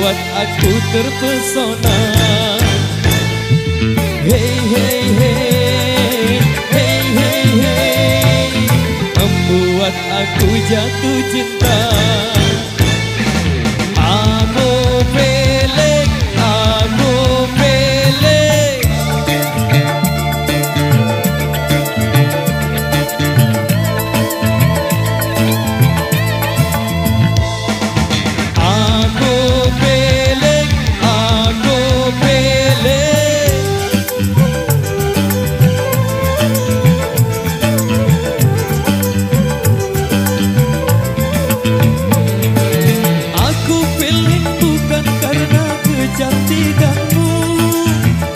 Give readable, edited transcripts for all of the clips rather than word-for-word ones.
membuat aku terpesona. Hey hey hey, hey hey hey, membuat aku jatuh cinta. Aku pelik, aku pelik. Aku pelik, aku pelik. Aku pilih bukan karena kecantikanmu,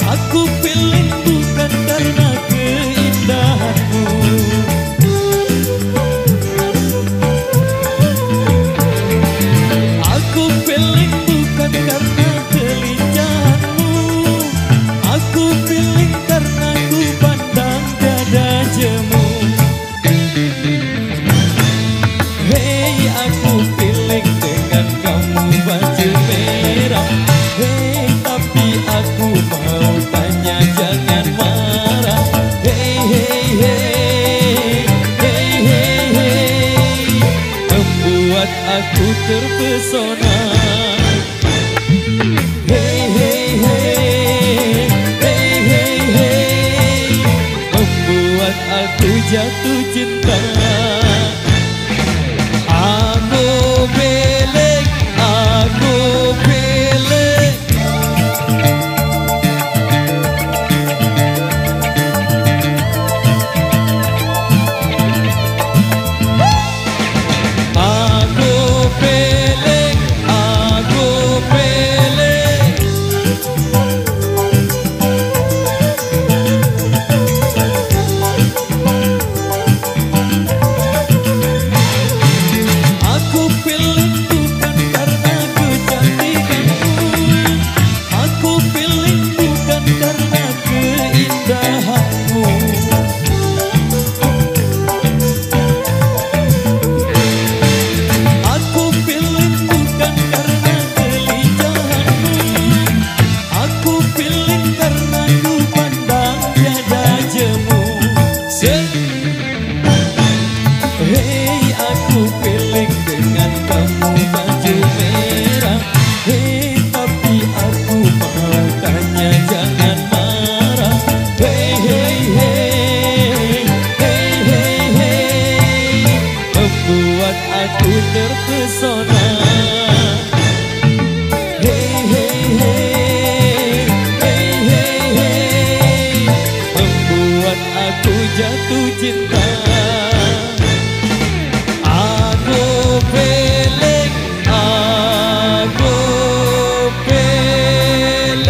aku pilih bukan karena keindahanmu. Aku pilih bukan karena kelincahanmu, aku pilih karena ku pandang dada jemu. Hei, aku pilih dengan kamu baju merah. Hei, tapi aku mau tanya jangan marah. Hei, hei, hei, hei, hei, hei, membuat aku terpesona. Hei, hei, hei, hei, hei, hei, membuat aku jatuh cinta. Aku pelik, aku pelik. Aku pelik, aku pelik. Aku pilih bukan karena kecantikanmu, aku pilih bukan karena keindahanmu. Aku pilih bukan karena kelincahanmu, aku pilih karena ku pandang tiada jemu. Hei, aku pilih dengan kamu baju merah. Hei, tapi aku mau tanya jangan marah. Hei, hei, hei, hei, hei, hei, membuat aku terpesona. Hei, hei, hei, hei, hei, hei, membuat aku jatuh cinta. Aku pelik, aku pelik.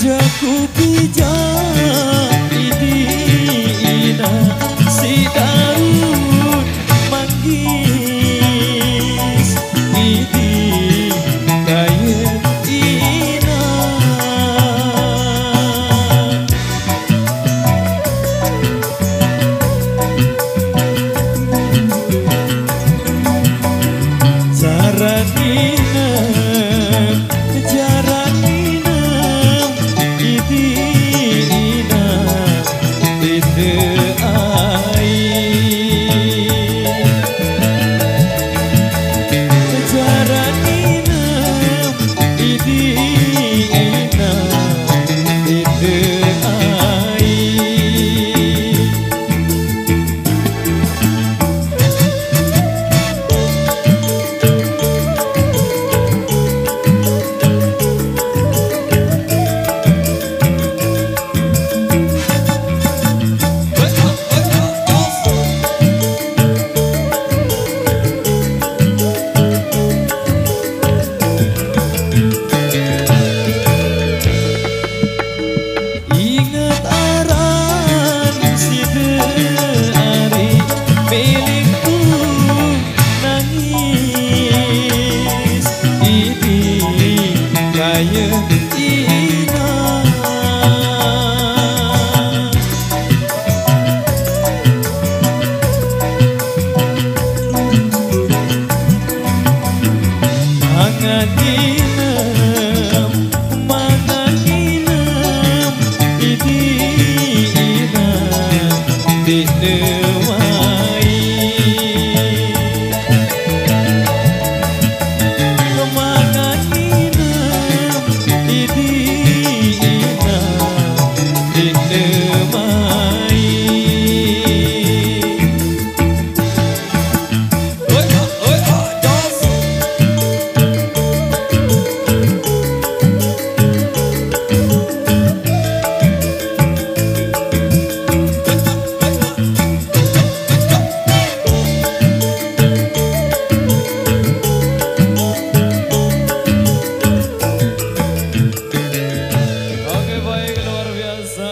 Jaku pijak idina si daun manggis idi kaya ina Jaranina jaranina idina ide ai jaranina idina ide ai Ingat aran si deari milikku nangis ini kaya ina mangan inem mangan inem idina dinewai mangan inem idina dinewai Oke baik luar biasa.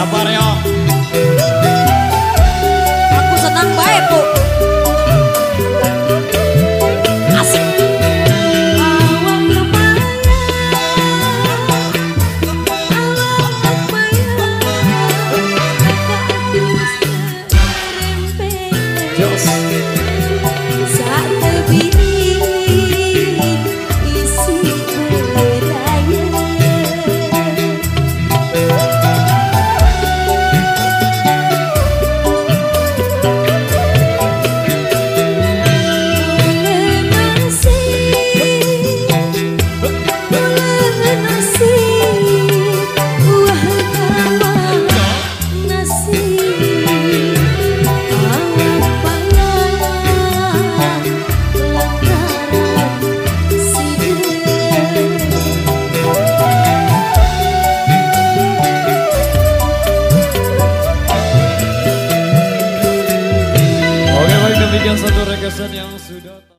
Sabar yo. Aku senang baik bu. Asik. Demikian satu requestan yang